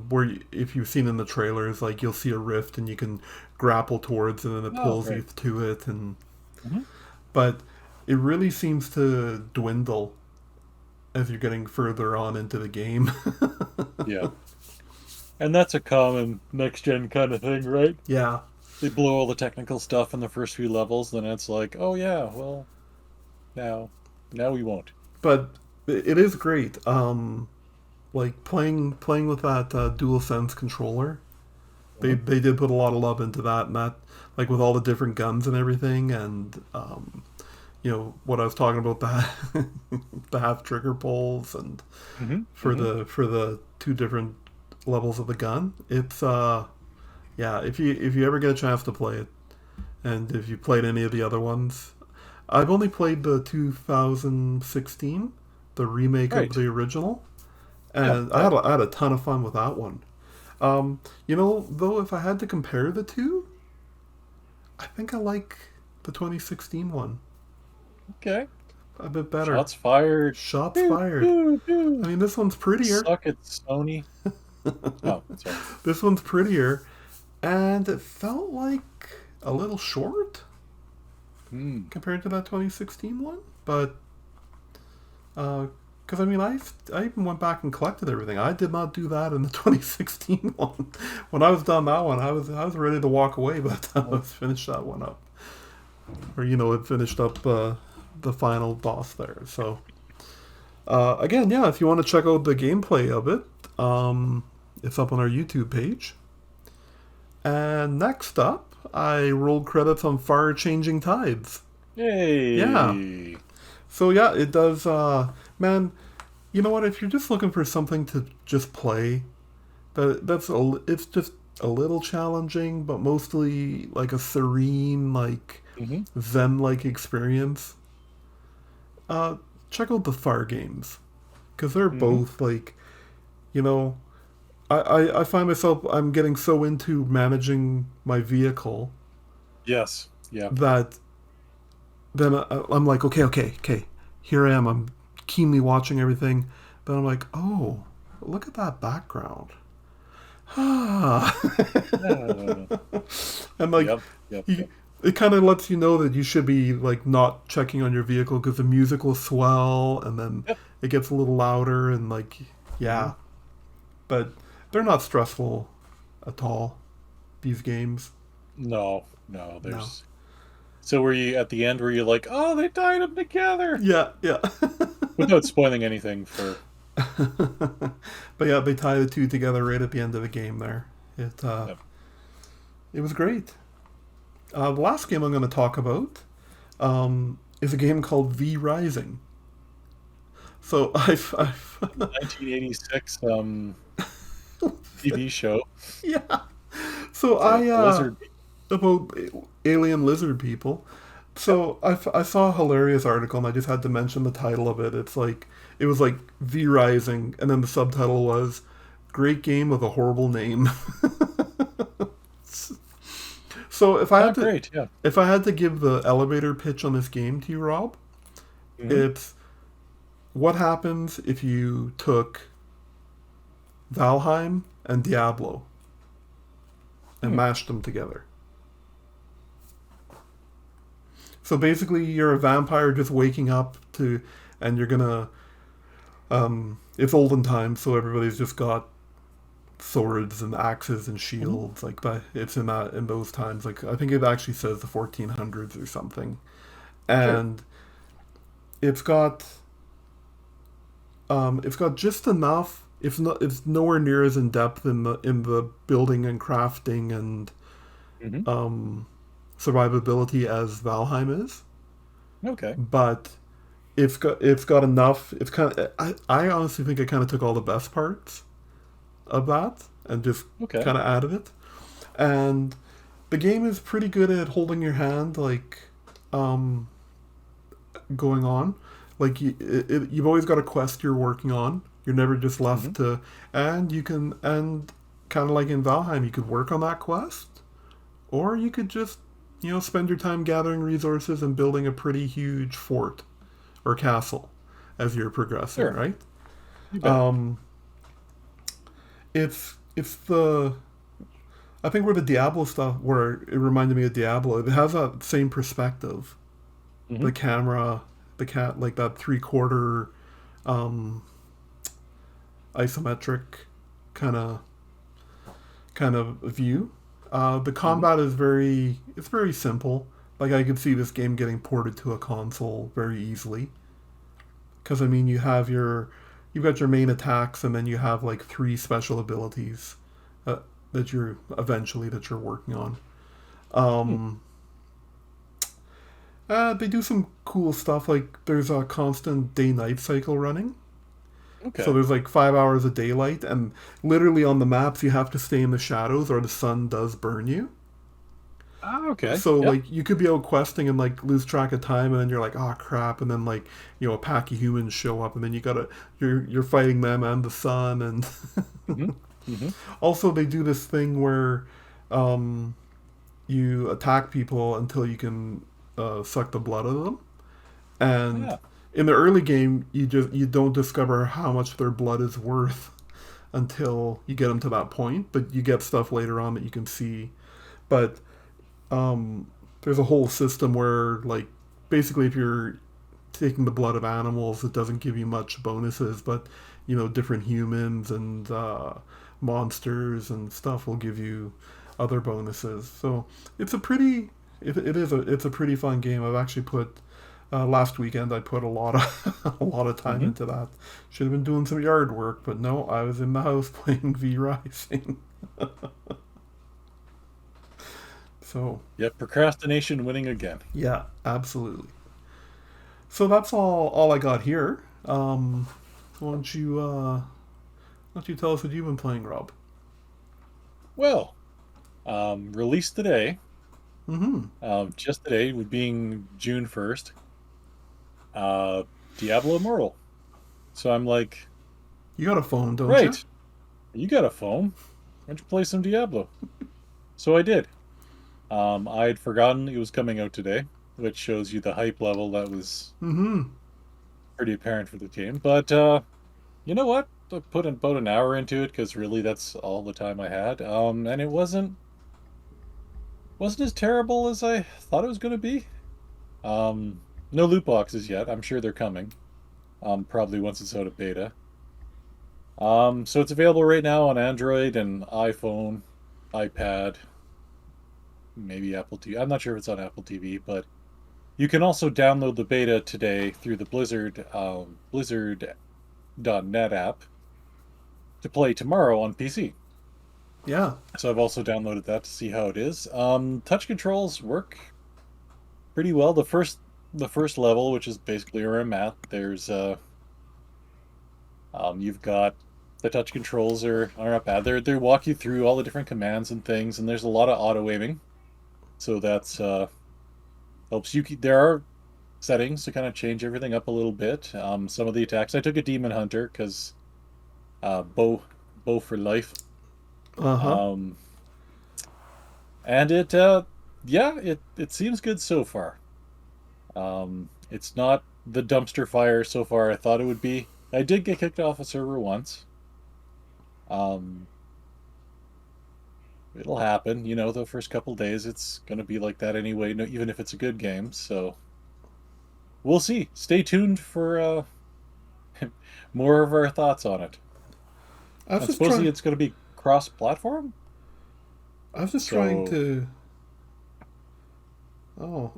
Where if you've seen in the trailers, like you'll see a rift and you can grapple towards it and it Oh, pulls you right. to it, and Hmm. but it really seems to dwindle as you're getting further on into the game. Yeah. And that's a common next gen kind of thing, right? Yeah, They blow all the technical stuff in the first few levels, then it's like, oh yeah, well, now, now we won't. but it is great. Like playing with that dual sense controller. They Hmm. they did put a lot of love into that, and that like with all the different guns and everything, and what I was talking about, the the half trigger pulls, and Hmm. for Hmm. the two different levels of the gun. It's yeah, if you ever get a chance to play it, and if you played any of the other ones, I've only played the 2016, the remake of Right. the original, Yeah, and yeah. I had a ton of fun with that one. Though, if I had to compare the two, I think I like the 2016 one Okay. a bit better. Shots fired. Shots Pew, fired. pew, I pew. mean, this one's prettier. Suck it, Sony. Oh, sorry. This one's prettier, and it felt like a little short. Mm. compared to that 2016 one. But because I mean, I even went back and collected everything. I did not do that in the 2016 one. When I was done that one, I was ready to walk away by the time I was finished that one up, or it finished up the final boss there. So again, yeah, if you want to check out the gameplay of it, it's up on our YouTube page. And next up, I rolled credits on Far Changing Tides. Yeah. Yay! So yeah, it does. Man, you know what? If you're just looking for something to just play, it's just a little challenging, but mostly like a serene, like Mm-hmm. Zen-like experience. Uh, Check out the Far games because they're Mm-hmm. both like, you know, I find myself I'm getting so into managing my vehicle Yes. Yeah. that then I'm like, okay, here I am. I'm keenly watching everything. Then I'm like, oh, look at that background. Ah, Uh, and like, yep. Yep. you, Yep. it kind of lets you know that you should be like not checking on your vehicle because the music will swell and then Yep. it gets a little louder and like, Mm-hmm. yeah, but they're not stressful at all. These games, No. No. no. There's. So were you at the end? Were you like, oh, they tied them together? Yeah, yeah. Without spoiling anything for. But yeah, they tie the two together right at the end of the game. There, it Yep. it was great. The last game I'm going to talk about is a game called V Rising. So I've 1986 TV show. yeah. So The I lizard. about alien lizard people. Yep. So I saw a hilarious article and I just had to mention the title of it. It's like it was like V Rising, and then the subtitle was "Great Game with a Horrible Name." So Oh, great. Yeah. if I had to give the elevator pitch on this game to you, Rob, Mm-hmm. it's what happens if you took Valheim and Diablo and Hmm. mashed them together. So basically, you're a vampire just waking up to, and you're gonna. It's olden times, so everybody's just got swords and axes and Mm-hmm. shields. Like, but it's in those times. Like, I think it actually says the 1400s or something, Sure. and it's got it's got just enough. It's nowhere near as in depth in the building and crafting and Mm-hmm. um, survivability as Valheim is, Okay. but it's got enough. It's kind of I honestly think I kind of took all the best parts of that and just Okay. kind of added it. And the game is pretty good at holding your hand, like um, going on. Like you've always got a quest you're working on. You're never just Mm-hmm. left to, and you can and kind of like in Valheim, you could work on that quest, or you could just spend your time gathering resources and building a pretty huge fort or castle as you're progressing, Sure. right? You bet. Um, it's the I think where the Diablo stuff where it reminded me of Diablo. It has that same perspective. Mm-hmm. The camera, the cat like that 3/4 um, isometric kind of view. The Mm-hmm. combat is very simple. Like I could see this game getting ported to a console very easily. Because I mean, you've got your main attacks, and then you have like three special abilities uh, that you're working on. Hmm. Um, they do some cool stuff. Like there's a constant day-night cycle running. So Okay. there's like 5 hours of daylight, and literally on the maps you have to stay in the shadows, or the sun does burn you. Ah, okay. So Yep. like you could be out questing and like lose track of time, and then you're like, oh crap, and then like a pack of humans show up, and then you're fighting them and the sun, and Mm-hmm. Mm-hmm. also they do this thing where um, you attack people until you can suck the blood of them, and Yeah. in the early game you don't discover how much their blood is worth until you get them to that point, but you get stuff later on that you can see, but um, there's a whole system where, like, basically if you're taking the blood of animals, it doesn't give you much bonuses, but different humans and monsters and stuff will give you other bonuses. So it's a pretty it's a pretty fun game. I've actually put last weekend I put a lot of a lot of time Mm-hmm. into that. Should have been doing some yard work, but no, I was in the house playing V Rising. So Yeah, procrastination winning again. yeah, absolutely. So that's all I got here. Why don't you tell us what you've been playing, Rob? Well, released today, Mm-hmm. just today, with being June 1st, uh, Diablo Immortal. So I'm like, You got a phone, don't you? right, you got a phone. Why don't you play some Diablo? So I did. I had forgotten it was coming out today, which shows you the hype level that was Mm-hmm. pretty apparent for the game. But you know what? I put about an hour into it because really that's all the time I had. And it wasn't as terrible as I thought it was going to be. No loot boxes yet. I'm sure they're coming. Probably once it's out of beta. So it's available right now on Android and iPhone, iPad, maybe Apple TV. I'm not sure if it's on Apple TV, but you can also download the beta today through the Blizzard.net app to play tomorrow on PC. Yeah. So I've also downloaded that to see how it is. Touch controls work pretty well. The first level, which is basically where I'm at, there's you've got the touch controls are not bad. They walk you through all the different commands and things, and there's a lot of auto aiming. So that's helps you. There are settings to kind of change everything up a little bit. Some of the attacks. I took a demon hunter because bow for life. Uh-huh. Um, and yeah, it seems good so far. It's not the dumpster fire so far I thought it would be. I did get kicked off a server once. Um, it'll happen, the first couple days it's gonna be like that anyway, no, even if it's a good game. So we'll see. Stay tuned for more of our thoughts on it. I was And just supposedly trying it's gonna be cross-platform. I was just trying So to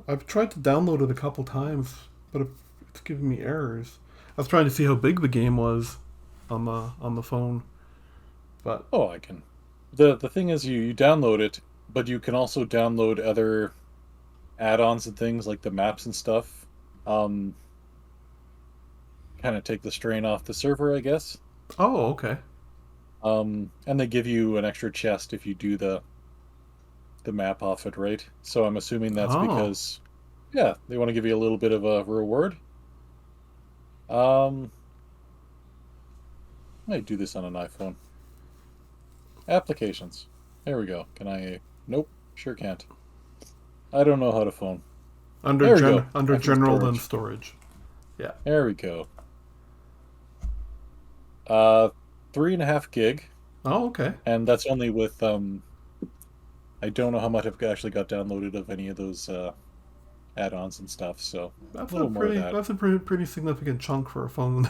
I've tried to download it a couple times, but it's giving me errors. I was trying to see how big the game was on the phone, but I can. The thing is you download it, but you can also download other add-ons and things like the maps and stuff. Um, Kind of take the strain off the server, I guess. oh, okay. And they give you an extra chest if you do the map off it, right? So I'm assuming that's Oh, because, yeah, they want to give you a little bit of a reward. Um, I might do this on an iPhone. Applications. There we go. Can I? Nope. Sure can't. I don't know how to phone. There we go. under iPhone general then storage. storage. Yeah. There we go. Uh, 3.5 gig, Oh, okay. and that's only with I don't know how much I've actually got downloaded of any of those add-ons and stuff. So a little more of that. That's a pretty significant chunk for a phone.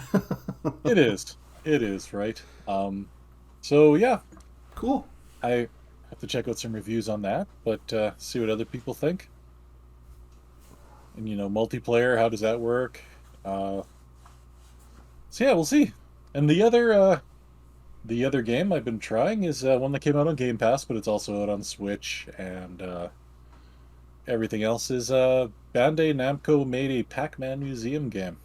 It is. It is, right? So yeah, Cool. I have to check out some reviews on that, but see what other people think. And multiplayer, how does that work? Uh, so yeah, we'll see. And the other game I've been trying is one that came out on Game Pass, but it's also out on Switch, and everything else is Bandai Namco made a Pac Man Museum game.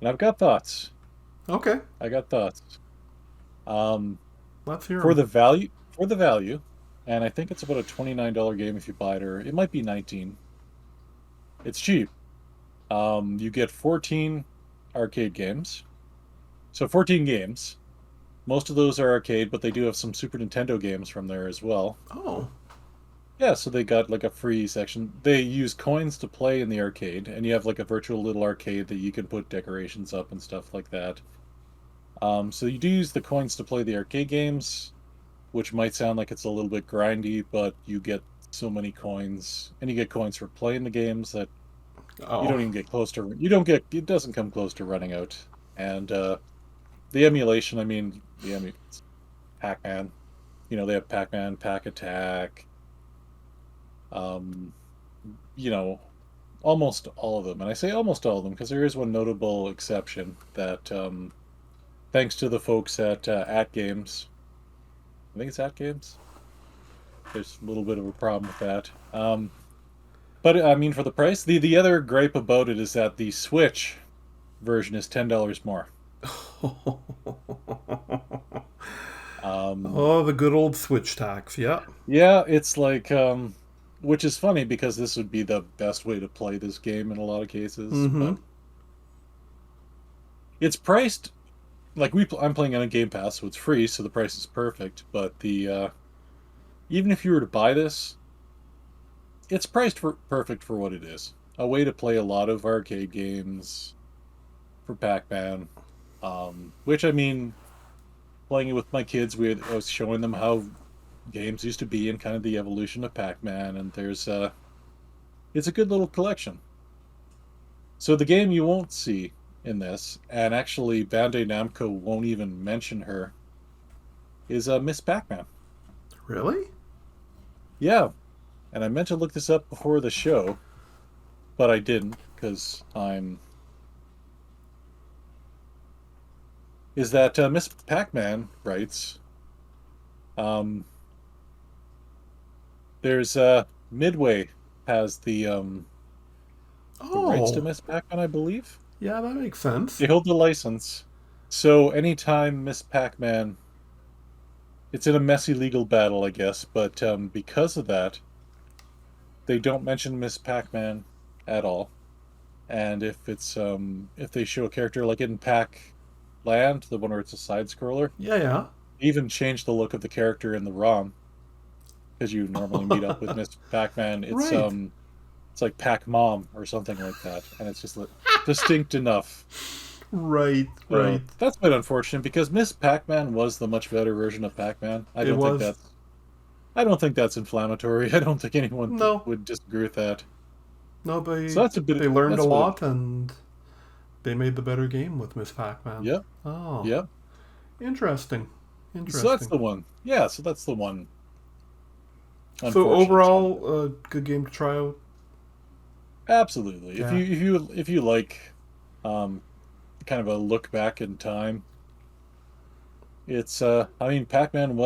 And I've got thoughts. Okay. I got thoughts. Um, Let's hear for them. the value, and I think it's about a $29 game if you buy it, or it might be 19. It's cheap. You get 14 arcade games. So 14 games. Most of those are arcade, but they do have some Super Nintendo games from there as well. Oh. Yeah, so they got like a free section. They use coins to play in the arcade, and you have like a virtual little arcade that you can put decorations up and stuff like that. So you do use the coins to play the arcade games, which might sound like it's a little bit grindy, but you get so many coins, and you get coins for playing the games that you don't Oh, even get close to. You don't get. It doesn't come close to running out. And the emulation. I mean, Pac Man. They have Pac Man, Pac Attack. Um, you know, almost all of them, and I say almost all of them because there is one notable exception that, thanks to the folks at Games, I think it's at Games. There's a little bit of a problem with that. But I mean, for the price, the other gripe about it is that the Switch version is $10 more. Um, oh, the good old Switch tax. Yeah. yeah, it's like, which is funny because this would be the best way to play this game in a lot of cases, Mm-hmm. but it's priced like I'm playing on a Game Pass, so it's free, so the price is perfect. But the even if you were to buy this, it's priced for perfect for what it is. A way to play a lot of arcade games for Pac-Man. Which I mean, playing it with my kids, I was showing them how games used to be and kind of the evolution of Pac-Man, and it's a good little collection. So the game you won't see in this, and actually Bandai Namco won't even mention her, is Miss Pac-Man. Really? Yeah, and I meant to look this up before the show, but I didn't because I'm. Is that Miss Pac-Man writes? Um, there's Midway has the rights to Oh, Miss Pac-Man, I believe. yeah, that makes sense. They hold the license, so anytime Miss Pac-Man, it's in a messy legal battle, I guess, but because of that, they don't mention Miss Pac-Man at all. And if they show a character like in Pac Land, the one where it's a side scroller, Yeah, yeah. even change the look of the character in the ROM because you normally meet up with Miss Pac-Man. Right. It's like Pac Mom or something like that, and it's just distinct enough. Right, right. So that's a bit unfortunate because Miss Pac-Man was the much better version of Pac-Man. It was. I don't think that's inflammatory. I don't think anyone No, would disagree with that. no, So they learned a that's a bit of lot and they made the better game with Miss Pac-Man. yep, Oh, yep. interesting. So that's Interesting. the one. Yeah, so that's the one So unfortunate side of it. overall, a good game to try out. Absolutely. Yeah. If you like um kind of a look back in time, it's I mean Pac-Man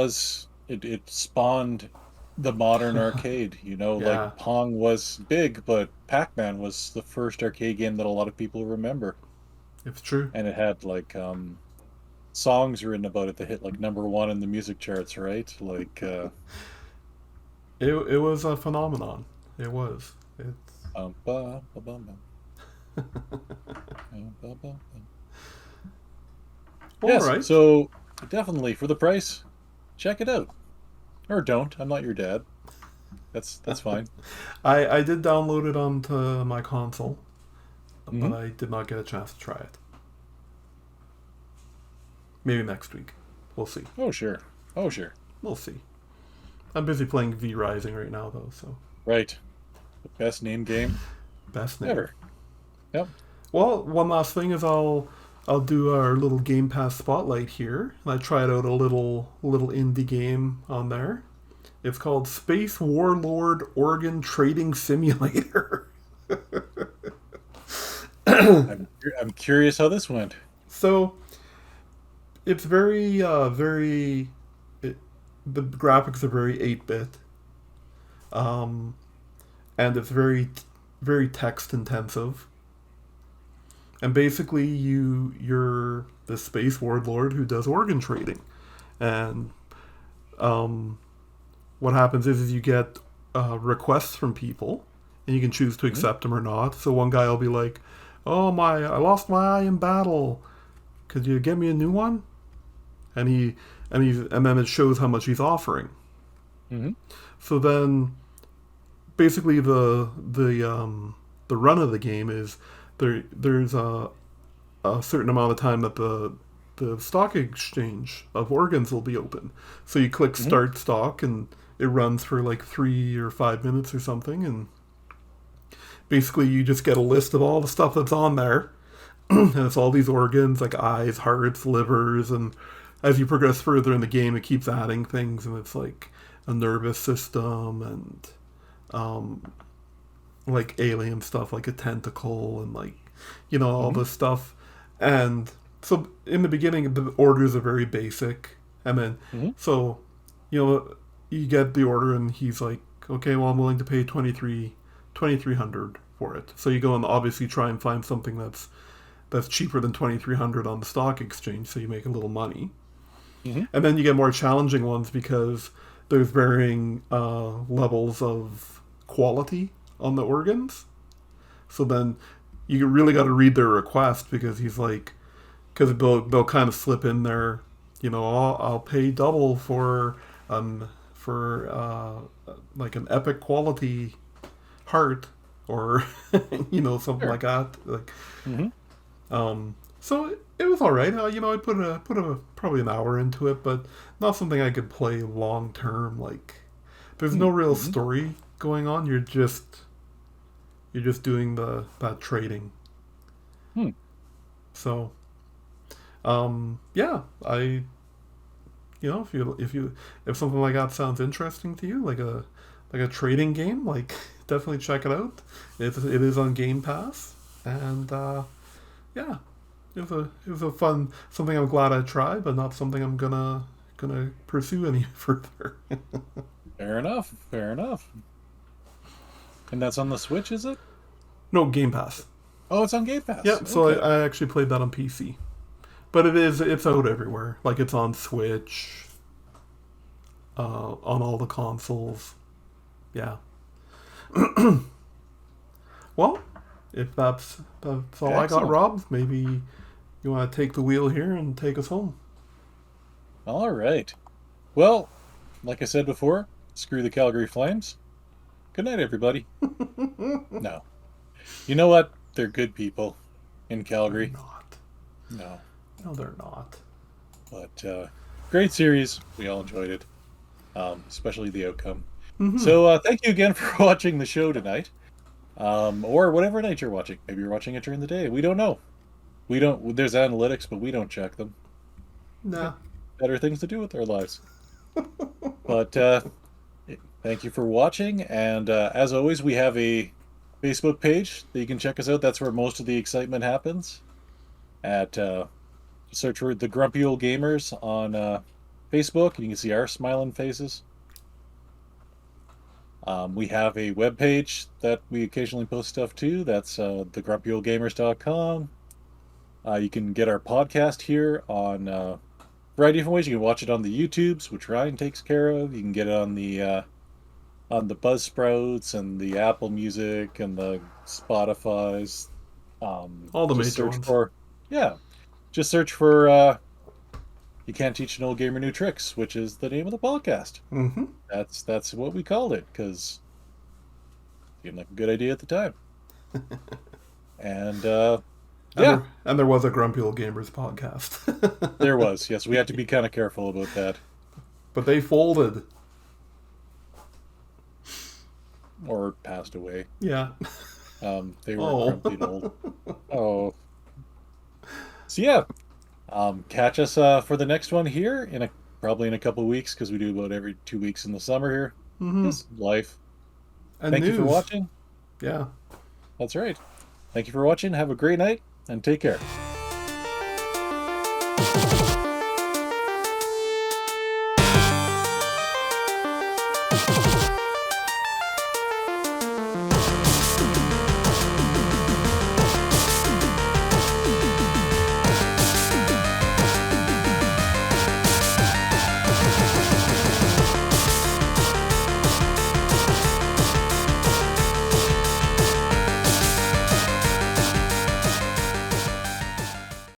it spawned the modern arcade, like Yeah, Pong was big, but Pac-Man was the first arcade game that a lot of people remember. it's true. And it had like songs written about it that hit like number one in the music charts, right? Like It was a phenomenon. It was. It's ba, ba, bum, bum, ba, ba, bum. all Yes, right. so definitely for the price, check it out. Or don't. I'm not your dad. That's fine. I did download it onto my console, but Hmm. I did not get a chance to try it. Maybe next week. We'll see. Oh sure. Oh sure. We'll see. I'm busy playing V Rising right now though, so Right. The best name game best name. ever. Yep. Well, one last thing is I'll do our little Game Pass spotlight here. I tried out a little indie game on there. It's called Space Warlord Organ Trading Simulator. I'm curious how this went. So it's very the graphics are very 8-bit, um, and it's very text intensive. And basically, you're the space warlord who does organ trading, and um, what happens is you get requests from people, and you can choose to Hmm. accept them or not. So one guy will be like, "Oh my, I lost my eye in battle. Could you get me a new one?" And and then it shows how much he's offering. Hmm. So then, basically, the run of the game is there's a certain amount of time that the stock exchange of organs will be open. So you click Hmm. start stock and it runs for like 3 or 5 minutes or something, and basically you just get a list of all the stuff that's on there, and it's all these organs like eyes, hearts, livers, and as you progress further in the game, it keeps adding things, and it's like a nervous system and like alien stuff, like a tentacle, and like all this stuff. And so in the beginning, the orders are very basic, and then so you get the order, and he's like, okay, well, I'm willing to pay 2300 for it. So you go and obviously try and find something that's cheaper than 2300 on the stock exchange, so you make a little money. And then you get more challenging ones because there's varying levels of quality on the organs. So then you really got to read their request, because he's like, because they'll kind of slip in there, I'll pay double for like an epic quality heart, or something like that. Like, so it was all right. I put probably an hour into it, but not something I could play long term. Like, there's no real story going on. You're just doing that trading. So, yeah, if something like that sounds interesting to you, like a trading game, like, definitely check it out. It is on Game Pass, and yeah, it was a fun, something I'm glad I tried, but not something I'm gonna pursue any further. Fair enough. And that's on the Switch, is it? No, Game Pass. Oh, it's on Game Pass. Yeah, so okay. I actually played that on PC. But it's out everywhere. Like, it's on Switch, on all the consoles. Yeah. Well, if that's all excellent. I got, Rob, maybe you want to take the wheel here and take us home. All right. Well, like I said before, screw the Calgary Flames. Good night, everybody. No. You know what? They're good people in Calgary. They're not. No, they're not. But great series. We all enjoyed it, especially the outcome. So thank you again for watching the show tonight, or whatever night you're watching. Maybe you're watching it during the day. We don't know. There's analytics, but we don't check them. Nah. Better things to do with our lives. But thank you for watching, and as always, we have a Facebook page that you can check us out. That's where most of the excitement happens. At search for the Grumpy Old Gamers on Facebook, and you can see our smiling faces. We have a webpage that we occasionally post stuff to. That's thegrumpyoldgamers.com. You can get our podcast here on a variety of different ways. You can watch it on the YouTubes, which Ryan takes care of. You can get it on the Buzzsprouts and the Apple Music and the Spotify's. All the major ones. Just search for You Can't Teach an Old Gamer New Tricks, which is the name of the podcast. That's what we called it, because it seemed like a good idea at the time. And and there was a Grumpy Old Gamers podcast. There was, yes. We had to be kind of careful about that. But they folded. Or passed away. Yeah. They were grumpy and old. Oh. So yeah, catch us for the next one here probably in a couple of weeks, because we do about every 2 weeks in the summer here. It's life. And thank you for watching. Yeah. That's right. Thank you for watching. Have a great night, and take care.